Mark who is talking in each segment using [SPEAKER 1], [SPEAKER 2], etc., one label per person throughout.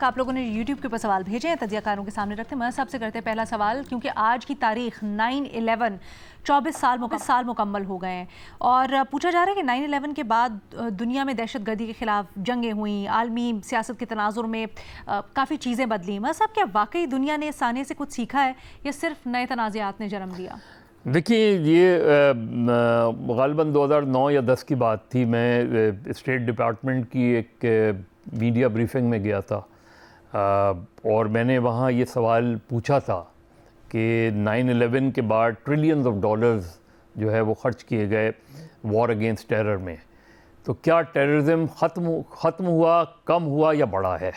[SPEAKER 1] آپ لوگوں نے یوٹیوب کے اوپر سوال بھیجے ہیں، تجزیہ کاروں کے سامنے رکھتے ہیں۔ میں سب سے کرتے ہیں پہلا سوال، کیونکہ آج کی تاریخ 9/11 24 سال مکمل ہو گئے ہیں، اور پوچھا جا رہا ہے کہ 9/11 کے بعد دنیا میں دہشت گردی کے خلاف جنگیں ہوئیں، عالمی سیاست کے تناظر میں کافی چیزیں بدلیں۔ میں صاحب، کیا واقعی دنیا نے اس آنے سے کچھ سیکھا ہے یا صرف نئے تنازعات نے جنم لیا؟
[SPEAKER 2] دیکھیے، یہ غالباً 2009 یا 10 کی بات تھی۔ میں اسٹیٹ ڈپارٹمنٹ کی ایک میڈیا بریفنگ میں گیا تھا، اور میں نے وہاں یہ سوال پوچھا تھا کہ 9/11 کے بعد ٹریلینز آف ڈالرز جو ہے وہ خرچ کیے گئے وار اگینسٹ ٹیرر میں، تو کیا ٹیررزم ختم ہوا، کم ہوا یا بڑھا ہے؟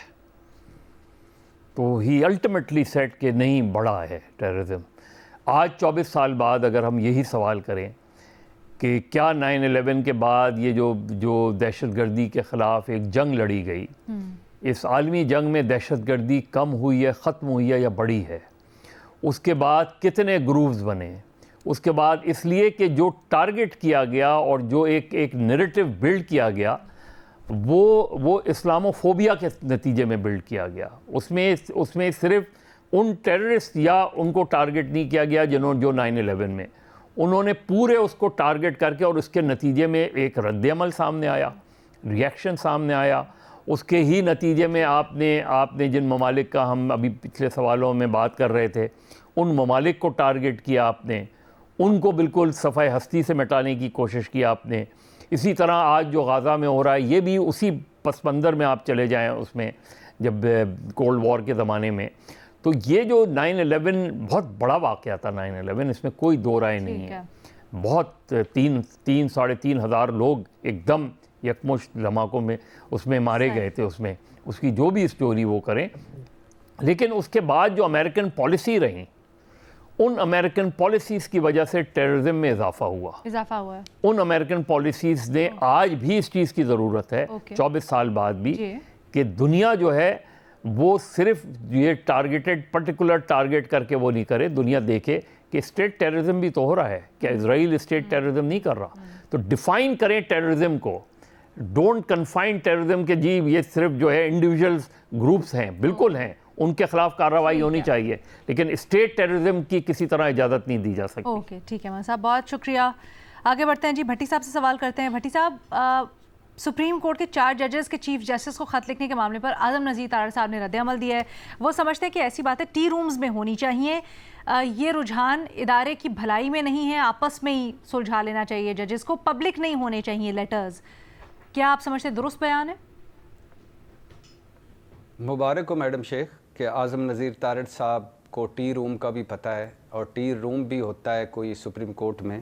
[SPEAKER 2] تو ہی الٹیمیٹلی سیٹ کہ نہیں، بڑھا ہے ٹیررزم۔ آج 24 سال بعد اگر ہم یہی سوال کریں کہ کیا 9/11 کے بعد یہ جو دہشت گردی کے خلاف ایک جنگ لڑی گئی، اس عالمی جنگ میں دہشت گردی کم ہوئی ہے، ختم ہوئی ہے یا بڑھی ہے؟ اس کے بعد کتنے گروپز بنے؟ اس کے بعد اس لیے کہ جو ٹارگٹ کیا گیا اور جو ایک نیریٹو بلڈ کیا گیا وہ اسلاموفوبیا کے نتیجے میں بلڈ کیا گیا۔ اس میں صرف ان ٹیررسٹ یا ان کو ٹارگٹ نہیں کیا گیا جو 9/11 میں، انہوں نے پورے اس کو ٹارگٹ کر کے، اور اس کے نتیجے میں ایک رد عمل سامنے آیا، ریئیکشن سامنے آیا۔ اس کے ہی نتیجے میں آپ نے جن ممالک کا ہم ابھی پچھلے سوالوں میں بات کر رہے تھے، ان ممالک کو ٹارگٹ کیا آپ نے، ان کو بالکل صفحہ ہستی سے مٹانے کی کوشش کی آپ نے۔ اسی طرح آج جو غزہ میں ہو رہا ہے، یہ بھی اسی پس منظر میں آپ چلے جائیں، اس میں جب کولڈ وار کے زمانے میں۔ تو یہ جو 9/11 بہت بڑا واقعہ تھا، 9/11 اس میں کوئی دو رائے نہیں ہے۔ بہت 3,000 ہزار لوگ ایک دم یکمشت دھماکوں میں اس میں مارے گئے تھے۔ اس کی جو بھی سٹوری وہ کریں، لیکن اس کے بعد جو امریکن پالیسی رہیں، ان امریکن پالیسیز کی وجہ سے ٹیررزم میں اضافہ ہوا ہے۔ ان امریکن پالیسیز نے آج بھی اس چیز کی ضرورت ہے، 24 سال بعد بھی، کہ دنیا جو ہے وہ صرف یہ پرٹیکولر ٹارگٹ کر کے وہ نہیں کرے، دنیا دیکھے کہ اسٹیٹ ٹیررزم بھی تو ہو رہا ہے، کیا اسرائیل اسٹیٹ ٹیررزم نہیں کر رہا؟ تو ڈیفائن کریں ٹیررزم کو، ڈونٹ کنفائن ٹیررزم کے جی یہ صرف جو ہے انڈیویجولز گروپس ہیں، بالکل ہیں، ان کے خلاف کارروائی ہونی چاہیے، لیکن اسٹیٹ ٹیررزم کی کسی طرح اجازت نہیں دی جا سکتی۔
[SPEAKER 1] اوکے، ٹھیک ہے مان صاحب، بہت شکریہ۔ آگے بڑھتے ہیں جی، بھٹی صاحب سے سوال کرتے ہیں۔ بھٹی صاحب، سپریم کورٹ کے 4 ججز کے چیف جسٹس کو خط لکھنے کے معاملے پر اعظم نذیر تارڑ صاحب نے رد عمل دیا ہے۔ وہ سمجھتے ہیں کہ ایسی باتیں ٹی رومز میں ہونی چاہیے، یہ رجحان ادارے کی بھلائی میں نہیں ہے، آپس میں ہی سلجھا لینا چاہیے ججز کو، پبلک نہیں ہونے چاہیے لیٹرز۔ کیا آپ سمجھتے ہیں درست بیان ہے؟
[SPEAKER 3] مبارک ہو میڈم شیخ کہ اعظم نذیر تارڑ صاحب کو ٹی روم کا بھی پتہ ہے، اور ٹی روم بھی ہوتا ہے کوئی سپریم کورٹ میں،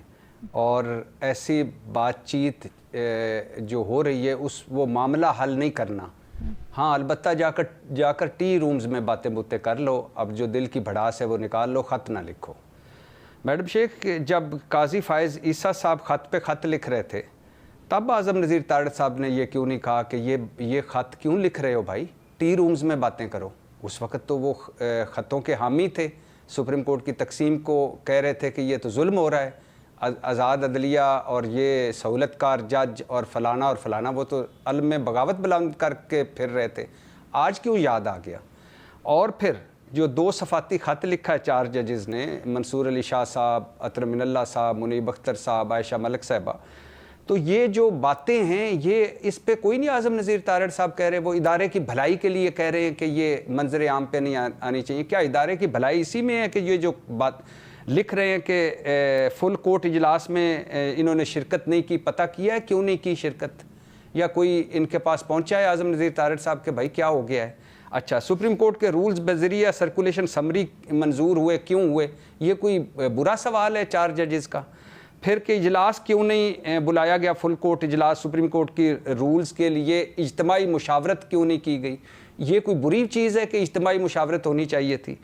[SPEAKER 3] اور ایسی بات چیت جو ہو رہی ہے وہ معاملہ حل نہیں کرنا۔ ہاں، البتہ جا کر ٹی رومز میں باتیں کر لو، اب جو دل کی بھڑاس ہے وہ نکال لو، خط نہ لکھو۔ میڈم شیخ، جب قاضی فائز عیسیٰ صاحب خط پہ خط لکھ رہے تھے، تب اعظم نذیر تارڑ صاحب نے یہ کیوں نہیں کہا کہ یہ خط کیوں لکھ رہے ہو بھائی، ٹی رومز میں باتیں کرو؟ اس وقت تو وہ خطوں کے حامی تھے، سپریم کورٹ کی تقسیم کو کہہ رہے تھے کہ یہ تو ظلم ہو رہا ہے، آزاد عدلیہ اور یہ سہولت کار جج اور فلانا، وہ تو علم میں بغاوت بلند کر کے پھر رہے تھے۔ آج کیوں یاد آ گیا؟ اور پھر جو 2 صفاتی خط لکھا ہے 4 ججز نے، منصور علی شاہ صاحب، اطہر من اللہ صاحب، منیب اختر صاحب، عائشہ ملک صاحبہ، تو یہ جو باتیں ہیں، یہ اس پہ کوئی نہیں اعظم نذیر تارڑ صاحب کہہ رہے، وہ ادارے کی بھلائی کے لیے کہہ رہے ہیں کہ یہ منظر عام پہ نہیں آنی چاہیے۔ کیا ادارے کی بھلائی اسی میں ہے کہ یہ جو بات لکھ رہے ہیں کہ فل کورٹ اجلاس میں انہوں نے شرکت نہیں کی؟ پتہ کیا ہے کیوں نہیں کی شرکت، یا کوئی ان کے پاس پہنچا ہے اعظم نذیر تارڑ صاحب کہ بھائی کیا ہو گیا ہے؟ اچھا، سپریم کورٹ کے رولز بذریعہ سرکولیشن سمری منظور ہوئے، کیوں ہوئے؟ یہ کوئی برا سوال ہے 4 ججز کا؟ پھر کہ اجلاس کیوں نہیں بلایا گیا فل کورٹ اجلاس سپریم کورٹ کی رولز کے لیے، اجتماعی مشاورت کیوں نہیں کی گئی؟ یہ کوئی بری چیز ہے کہ اجتماعی مشاورت ہونی چاہیے تھی؟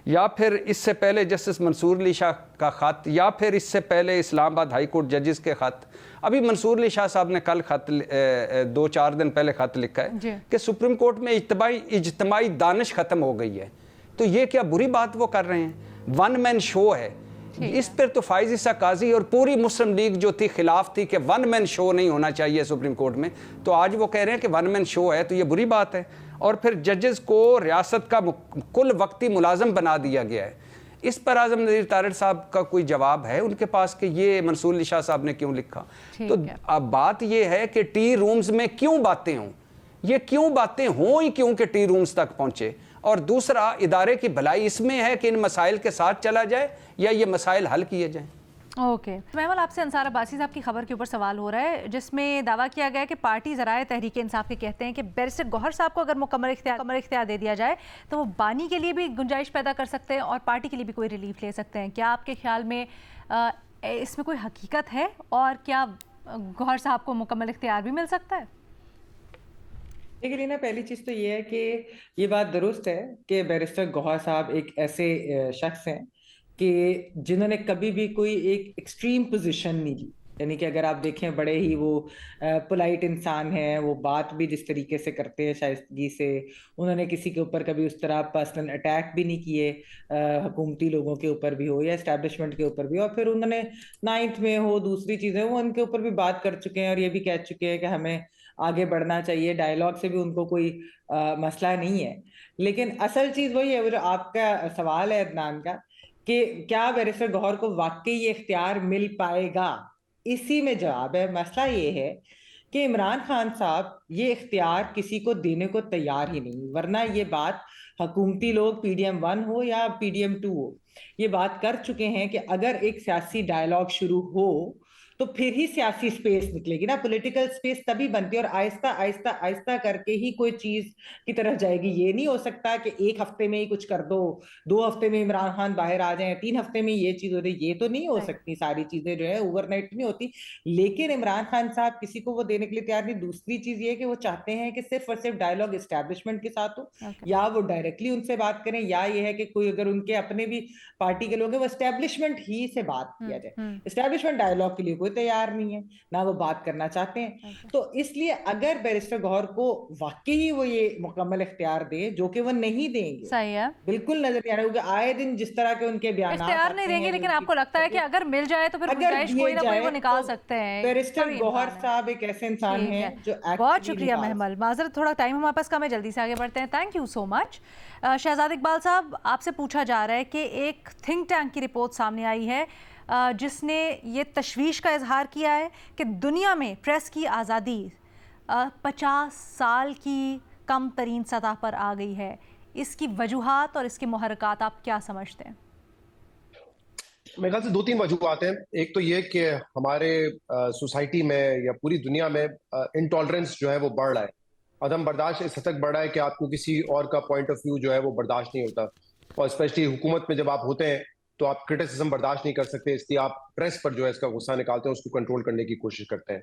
[SPEAKER 3] یا پھر اس سے پہلے جسٹس منصور علی شاہ کا خط، یا پھر اس سے پہلے اسلام آباد ہائی کورٹ ججز کے خط۔ ابھی منصور علی شاہ صاحب نے کل 2-4 دن پہلے خط لکھا ہے کہ سپریم کورٹ میں اجتماعی دانش ختم ہو گئی ہے۔ تو یہ کیا بری بات وہ کر رہے ہیں؟ 1 مین شو ہے اس پر تو فائز عیسیٰ قاضی اور پوری مسلم لیگ جو تھی خلاف تھی کہ 1 مین شو نہیں ہونا چاہیے سپریم کورٹ میں، تو آج وہ کہہ رہے ہیں کہ 1 مین شو ہے، تو یہ بری بات ہے۔ اور پھر ججز کو ریاست کا کل وقتی ملازم بنا دیا گیا ہے. اس پر اعظم نذیر تارڑ صاحب کا کوئی جواب ہے ان کے پاس کہ یہ منصور علی شاہ صاحب نے کیوں لکھا؟ تو اب بات یہ ہے کہ ٹی رومز میں کیوں باتیں ہوں, یہ کیوں باتیں ہوں ہی کیوں کہ ٹی رومز تک پہنچے, اور دوسرا ادارے کی بھلائی اس میں ہے کہ ان مسائل کے ساتھ چلا جائے یا یہ مسائل حل کیے جائیں.
[SPEAKER 1] اوکے محمل, آپ سے انصار عباسی صاحب کی خبر کے اوپر سوال ہو رہا ہے جس میں دعویٰ کیا گیا ہے کہ پارٹی ذرائع تحریک انصاف کے کہتے ہیں کہ بیرسٹر گوہر صاحب کو اگر مکمل اختیار دے دیا جائے تو وہ بانی کے لیے بھی گنجائش پیدا کر سکتے ہیں اور پارٹی کے لیے بھی کوئی ریلیف لے سکتے ہیں. کیا آپ کے خیال میں اس میں کوئی حقیقت ہے, اور کیا گوہر صاحب کو مکمل اختیار بھی مل سکتا ہے؟
[SPEAKER 4] دیکھیے لینا, پہلی چیز تو یہ ہے کہ یہ بات درست ہے کہ بیرسٹر گوہر صاحب ایک ایسے شخص ہیں کہ جنہوں نے کبھی بھی کوئی ایک ایکسٹریم پوزیشن نہیں لی. یعنی کہ اگر آپ دیکھیں بڑے ہی وہ پولائٹ انسان ہیں, وہ بات بھی جس طریقے سے کرتے ہیں شائستگی سے, انہوں نے کسی کے اوپر کبھی اس طرح پرسنل اٹیک بھی نہیں کیے, حکومتی لوگوں کے اوپر بھی ہو یا اسٹیبلشمنٹ کے اوپر بھی ہو. اور پھر انہوں نے 9th میں ہو, دوسری چیزیں وہ ان کے اوپر بھی بات کر چکے ہیں اور یہ بھی کہہ چکے ہیں کہ ہمیں آگے بڑھنا چاہیے, ڈائیلاگ سے بھی ان کو کوئی مسئلہ نہیں ہے. لیکن اصل چیز وہی ہے, وہ جو آپ کا سوال ہے عدنان کا کہ کیا بیرسٹر گوہر کو واقعی یہ اختیار مل پائے گا, اسی میں جواب ہے. مسئلہ یہ ہے کہ عمران خان صاحب یہ اختیار کسی کو دینے کو تیار ہی نہیں, ورنہ یہ بات حکومتی لوگ پی ڈی ایم 1 ہو یا پی ڈی ایم 2 ہو یہ بات کر چکے ہیں کہ اگر ایک سیاسی ڈائیلاگ شروع ہو تو پھر ہی سیاسی سپیس نکلے گی نا, پولیٹیکل سپیس تبھی بنتی ہے, اور آہستہ آہستہ آہستہ کر کے ہی کوئی چیز کی طرف جائے گی. یہ نہیں ہو سکتا کہ ایک ہفتے میں ہی کچھ کر دو, 2 ہفتے میں عمران خان باہر آ جائیں, 3 ہفتے میں یہ چیز ہو رہی, یہ تو نہیں ہو سکتی. ساری چیزیں جو ہے اوور نائٹ نہیں ہوتی. لیکن عمران خان صاحب کسی کو وہ دینے کے لیے تیار نہیں. دوسری چیز یہ کہ وہ چاہتے ہیں کہ صرف اور صرف ڈائیلاگ اسٹیبلشمنٹ کے ساتھ ہو, یا وہ ڈائریکٹلی ان سے بات کریں, یا یہ ہے کہ کوئی اگر ان کے اپنے بھی پارٹی کے لوگ ہیں وہ اسٹیبلشمنٹ ہی سے بات کیا جائے. اسٹیبلشمنٹ ڈائیلاگ کے لیے کوئی تیار نہیں ہے, نہ وہ بات کرنا چاہتے ہیں. تو اس لیے اگر بیرسٹر گوہر کو واقعی وہ یہ مکمل اختیار دے, جو کہ وہ نہیں دیں گے,
[SPEAKER 1] صحیح ہے,
[SPEAKER 4] بالکل نظر نہیں آ رہا, کیونکہ آئے دن جس طرح کے ان کے بیانات
[SPEAKER 1] اختیار نہیں دیں گے, لیکن آپ کو لگتا ہے کہ اگر مل جائے تو پھر گنجائش کوئی نہ کوئی وہ نکال سکتے ہیں.
[SPEAKER 4] بیرسٹر گوہر صاحب ایک ایسے انسان ہیں جو
[SPEAKER 1] بہت شکریہ محمل, معذرت تھوڑا ٹائم ہمارے پاس کم ہے, جلدی سے آگے بڑھتے ہیں. تھینک یو سو مچ. شہزاد اقبال صاحب, آپ سے پوچھا جا رہا ہے کہ ایک تھنک ٹینک کی رپورٹ سامنے آئی ہے جس نے یہ تشویش کا اظہار کیا ہے کہ دنیا میں پریس کی آزادی 50 سال کی کم ترین سطح پر آ گئی ہے. اس کی وجوہات اور اس کے محرکات آپ کیا سمجھتے ہیں؟
[SPEAKER 5] میرے خیال سے 2-3 وجوہات ہیں. ایک تو یہ کہ ہمارے سوسائٹی میں یا پوری دنیا میں انٹالرنس جو ہے وہ بڑھ رہا ہے, عدم برداشت اس حد تک بڑھ رہا ہے کہ آپ کو کسی اور کا پوائنٹ آف ویو جو ہے وہ برداشت نہیں ہوتا, اور اسپیشلی حکومت میں جب آپ ہوتے ہیں تو آپ کرٹیسزم برداشت نہیں کر سکتے, اس لیے آپ پریس پر جو ہے اس کا غصہ نکالتے ہیں, اس کو کنٹرول کرنے کی کوشش کرتے ہیں.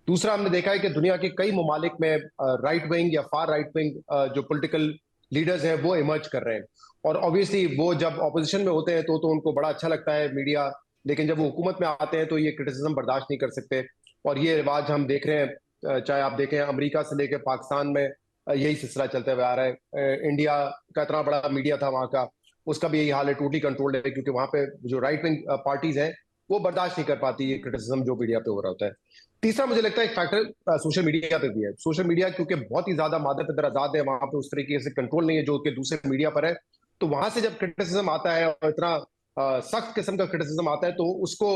[SPEAKER 5] دوسرا, ہم نے دیکھا ہے کہ دنیا کے کئی ممالک میں رائٹ ونگ یا فار رائٹ ونگ جو پولیٹیکل لیڈرز ہیں وہ ایمرج کر رہے ہیں, اور obviously وہ جب اپوزیشن میں ہوتے ہیں تو ان کو بڑا اچھا لگتا ہے میڈیا, لیکن جب وہ حکومت میں آتے ہیں تو یہ کرٹیسزم برداشت نہیں کر سکتے. اور یہ رواج ہم دیکھ رہے ہیں, چاہے آپ دیکھیں امریکہ سے لے کے پاکستان میں یہی سلسلہ چلتے ہوئے آ رہا ہے. انڈیا کا اتنا بڑا میڈیا تھا وہاں کا, اس کا بھی یہی حال ہے, ٹوٹلی کنٹرول ہے, کیونکہ وہاں پہ جو رائٹ ونگ پارٹیز ہیں وہ برداشت نہیں کر پاتی یہ کرٹیسزم جو میڈیا پہ ہو رہا ہوتا ہے. تیسرا مجھے لگتا ہے ایک فیکٹر سوشل میڈیا پہ بھی ہے. سوشل میڈیا کیونکہ بہت ہی زیادہ مادہ پہ آزاد ہے, وہاں پہ اس طریقے سے کنٹرول نہیں ہے جو کہ دوسرے میڈیا پر ہے, تو وہاں سے جب کرٹیسزم آتا ہے اور اتنا سخت قسم کا کرٹیسزم آتا ہے تو اس کو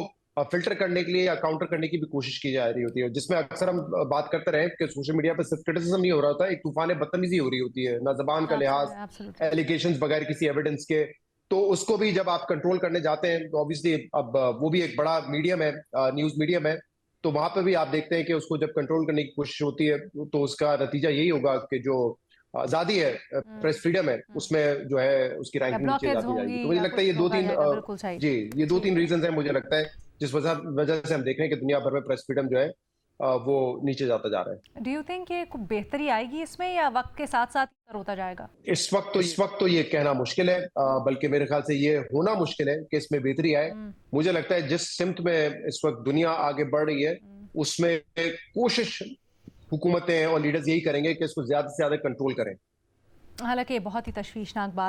[SPEAKER 5] فلٹر کرنے کے لیے یا کاؤنٹر کرنے کی بھی کوشش کی جا رہی ہوتی ہے, جس میں اکثر ہم بات کرتے رہے کہ سوشل میڈیا پہ صرف کرٹیسزم نہیں ہو رہا ہوتا, ایک طوفان بدتمیزی ہو رہی ہوتی ہے, نہ زبان کا لحاظ, ایلیگیشنز بغیر کسی ایویڈنس کے. تو اس کو بھی جب آپ کنٹرول کرنے جاتے ہیں تو obviously اب وہ بھی ایک بڑا میڈیم ہے, نیوز میڈیم ہے, تو وہاں پہ بھی آپ دیکھتے ہیں کہ اس کو جب کنٹرول کرنے کی کوشش ہوتی ہے تو اس کا نتیجہ یہی ہوگا کہ جو آزادی ہے, پریس فریڈم ہے, اس میں جو ہے اس کی رینکنگ نیچے جاتی جائے گی. تو مجھے لگتا ہے یہ 2-3 ریزنز ہیں مجھے لگتا ہے جس وجہ سے ہم دیکھ رہے ہیں کہ دنیا بھر میں پریس فریڈم جو ہے وہ نیچے جاتا جا رہا ہے.
[SPEAKER 1] ڈو یو تھنک کہ کوئی بہتری آئے گی اس میں یا وقت کے ساتھ ساتھ ہوتا جائے گا؟
[SPEAKER 5] اس وقت تو یہ کہنا مشکل ہے, بلکہ میرے خیال سے یہ ہونا مشکل ہے کہ اس میں بہتری آئے. مجھے لگتا ہے جس سمت میں اس وقت دنیا آگے بڑھ رہی ہے اس میں کوشش حکومتیں اور لیڈرز یہی کریں گے کہ اس کو زیادہ سے زیادہ کنٹرول کریں.
[SPEAKER 1] حالانکہ یہ بہت ہی تشویشناک بات